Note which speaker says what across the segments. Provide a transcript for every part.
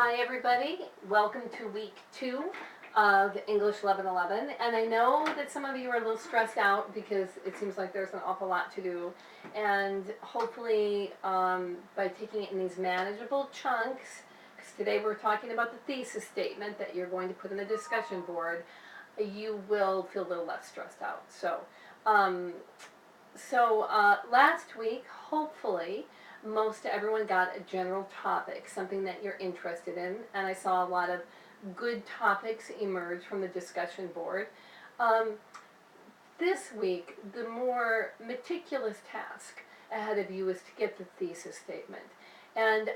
Speaker 1: Hi everybody, welcome to week 2 of English 1111, and I know that some of you are a little stressed out because it seems like there's an awful lot to do, and hopefully by taking it in these manageable chunks, because today we're talking about the thesis statement that you're going to put in the discussion board, you will feel a little less stressed out. Last week, hopefully, most everyone got a general topic, something that you're interested in, and I saw a lot of good topics emerge from the discussion board. This week, the more meticulous task ahead of you is to get the thesis statement. And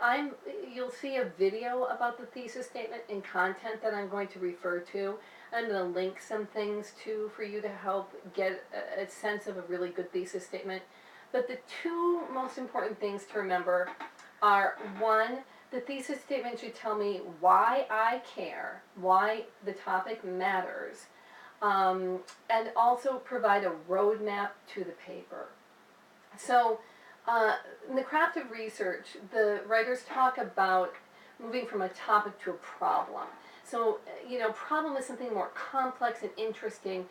Speaker 1: you'll see a video about the thesis statement and content that I'm going to refer to. I'm going to link some things too for you to help get a sense of a really good thesis statement. But the two most important things to remember are, one, the thesis statement should tell me why I care, why the topic matters, and also provide a roadmap to the paper. So in the craft of research, the writers talk about moving from a topic to a problem. So, problem is something more complex and interesting.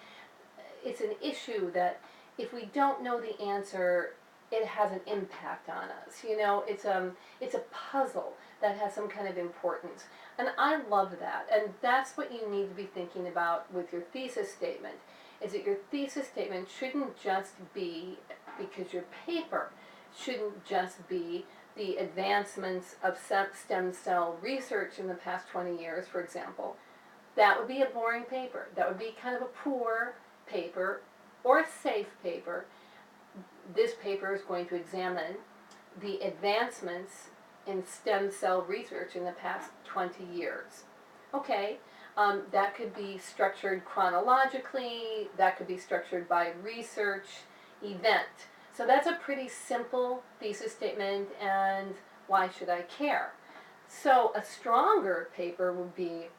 Speaker 1: It's an issue that if we don't know the answer, it has an impact on us. It's a puzzle that has some kind of importance. And I love that. And that's what you need to be thinking about with your thesis statement, is that your thesis statement shouldn't just be, because your paper shouldn't just be the advancements of stem cell research in the past 20 years, for example. That would be a boring paper. That would be kind of a poor paper or a safe paper. This paper is going to examine the advancements in stem cell research in the past 20 years. Okay, that could be structured chronologically, that could be structured by research event. So that's a pretty simple thesis statement, and why should I care? So a stronger paper would be,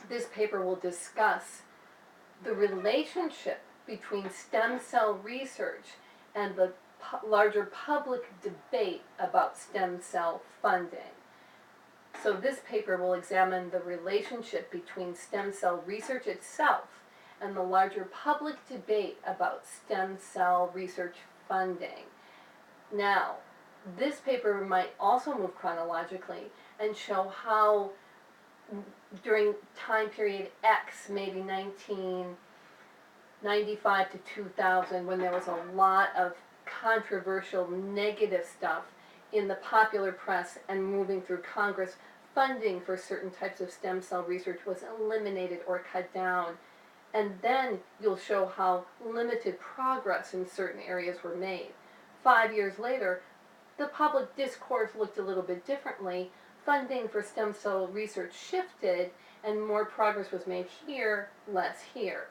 Speaker 1: this paper will discuss the relationship between stem cell research and the larger public debate about stem cell funding. So this paper will examine the relationship between stem cell research itself and the larger public debate about stem cell research funding. Now, this paper might also move chronologically and show how during time period X, maybe 1995 to 2000, when there was a lot of controversial negative stuff in the popular press and moving through Congress, funding for certain types of stem cell research was eliminated or cut down. And then you'll show how limited progress in certain areas were made. 5 years later, the public discourse looked a little bit differently. Funding for stem cell research shifted, and more progress was made here, less here.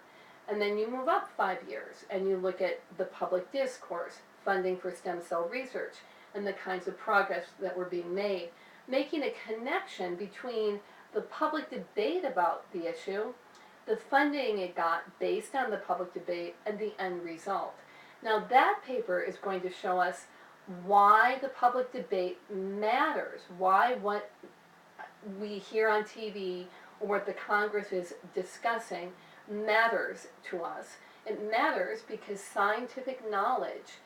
Speaker 1: And then you move up 5 years, and you look at the public discourse, funding for stem cell research, and the kinds of progress that were being made, making a connection between the public debate about the issue, the funding it got based on the public debate, and the end result. Now that paper is going to show us why the public debate matters, why what we hear on TV or what the Congress is discussing matters to us. It matters because scientific knowledge,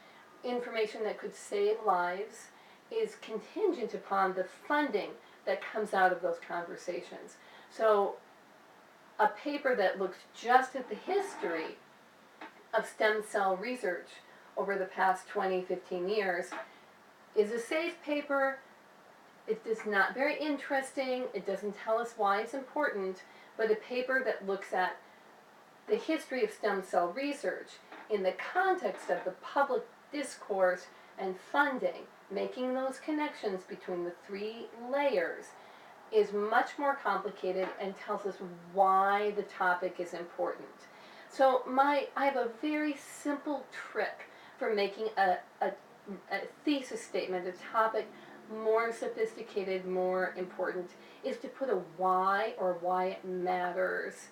Speaker 1: information that could save lives, is contingent upon the funding that comes out of those conversations. So a paper that looks just at the history of stem cell research over the past 20, 15 years is a safe paper. It is not very interesting. It doesn't tell us why it's important, but a paper that looks at the history of stem cell research in the context of the public discourse and funding, making those connections between the three layers, is much more complicated and tells us why the topic is important. So I have a very simple trick for making a thesis statement, a topic, more sophisticated, more important, is to put a why or why it matters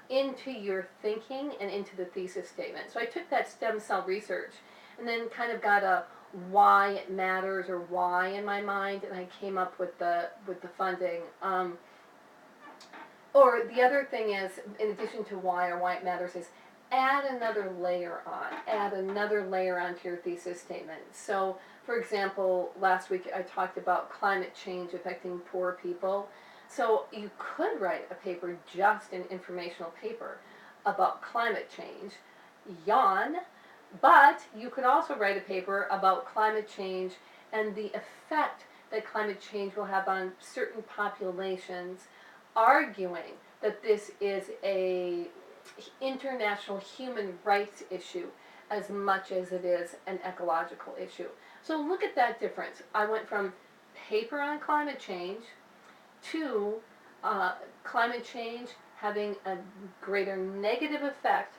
Speaker 1: into your thinking and into the thesis statement. So I took that stem cell research and then kind of got a why it matters or why in my mind, and I came up with the funding. Or the other thing is, in addition to why or why it matters, is add another layer on. Add another layer onto your thesis statement. So, for example, last week I talked about climate change affecting poor people. So you could write a paper, just an informational paper, about climate change, yawn, but you could also write a paper about climate change and the effect that climate change will have on certain populations, arguing that this is a international human rights issue as much as it is an ecological issue. So look at that difference. I went from paper on climate change to climate change having a greater negative effect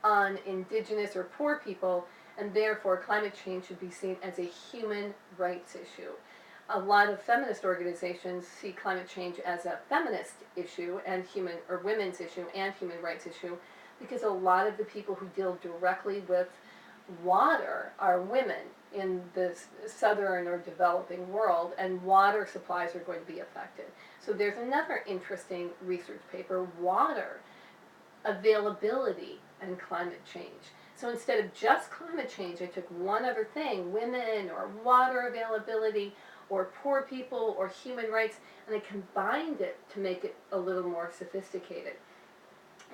Speaker 1: on indigenous or poor people, and therefore climate change should be seen as a human rights issue. A lot of feminist organizations see climate change as a feminist issue and women's issue and human rights issue, because a lot of the people who deal directly with water are women in the southern or developing world, and water supplies are going to be affected. So there's another interesting research paper, water availability and climate change. So instead of just climate change, I took one other thing, women or water availability or poor people or human rights, and I combined it to make it a little more sophisticated.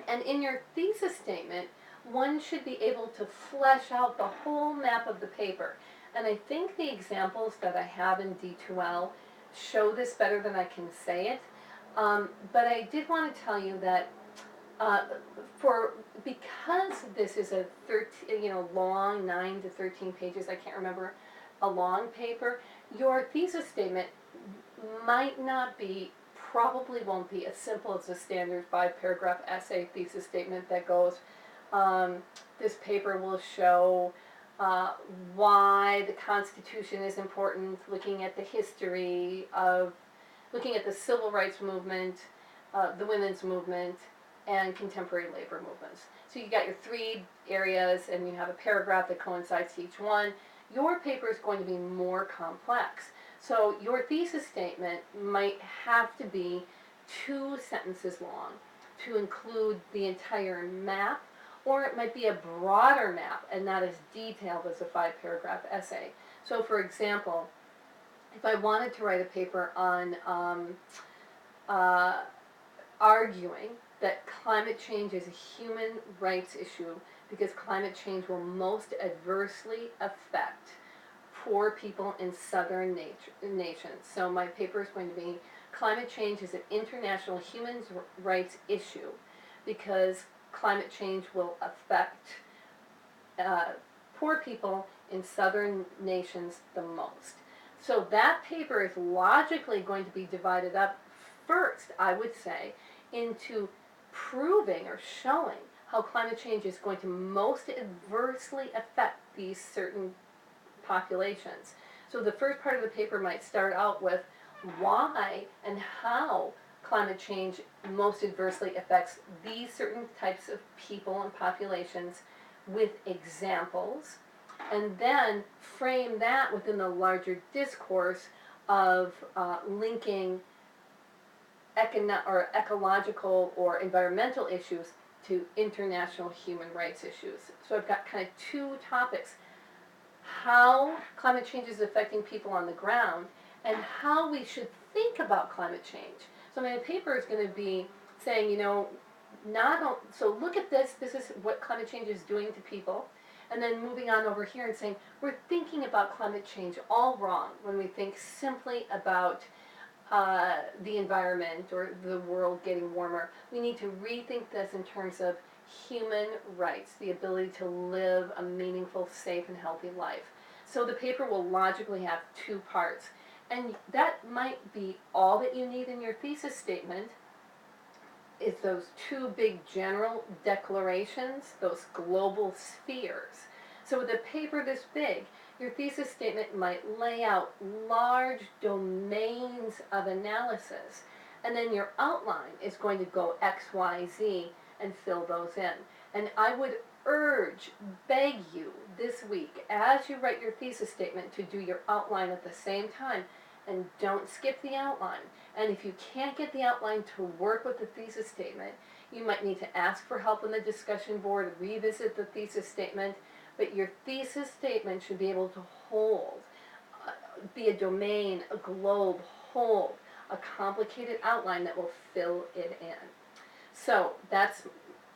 Speaker 1: And in your thesis statement, one should be able to flesh out the whole map of the paper. And I think the examples that I have in D2L show this better than I can say it. But I did want to tell you that because this is a long 9 to 13 pages, I can't remember, a long paper, your thesis statement probably won't be as simple as a standard 5-paragraph essay thesis statement that goes, this paper will show why the Constitution is important, looking at the history of, looking at the civil rights movement, the women's movement, and contemporary labor movements. So you got your 3 areas, and you have a paragraph that coincides to each one. Your paper is going to be more complex. So your thesis statement might have to be 2 sentences long to include the entire map, or it might be a broader map and not as detailed as a 5-paragraph essay. So for example, if I wanted to write a paper on arguing that climate change is a human rights issue because climate change will most adversely affect poor people in southern nations. So my paper is going to be climate change is an international human rights issue because climate change will affect poor people in southern nations the most. So that paper is logically going to be divided up first, I would say, into proving or showing how climate change is going to most adversely affect these certain populations. So the first part of the paper might start out with why and how climate change most adversely affects these certain types of people and populations with examples, and then frame that within the larger discourse of linking ecological or environmental issues to international human rights issues. So I've got kind of 2 topics: how climate change is affecting people on the ground and how we should think about climate change. So my paper is going to be saying, so look at this is what climate change is doing to people, and then moving on over here and saying, we're thinking about climate change all wrong when we think simply about the environment or the world getting warmer. We need to rethink this in terms of human rights, the ability to live a meaningful, safe, and healthy life. So the paper will logically have 2 parts. And that might be all that you need in your thesis statement, is those 2 big general declarations, those global spheres. So with a paper this big, your thesis statement might lay out large domains of analysis, and then your outline is going to go X, Y, Z and fill those in. And I would urge, beg you this week, as you write your thesis statement, to do your outline at the same time. And don't skip the outline. And if you can't get the outline to work with the thesis statement, you might need to ask for help on the discussion board, revisit the thesis statement, but your thesis statement should be able to hold, be a domain, a globe, hold a complicated outline that will fill it in. So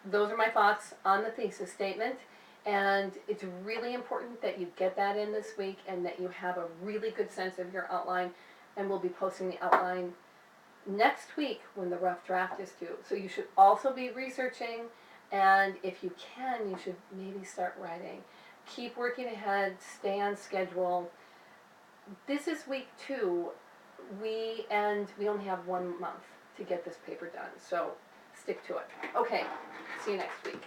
Speaker 1: those are my thoughts on the thesis statement, and it's really important that you get that in this week and that you have a really good sense of your outline, and we'll be posting the outline next week when the rough draft is due. So you should also be researching, and if you can, you should maybe start writing. Keep working ahead, stay on schedule. This is week 2, we only have 1 month to get this paper done, so stick to it. Okay, see you next week.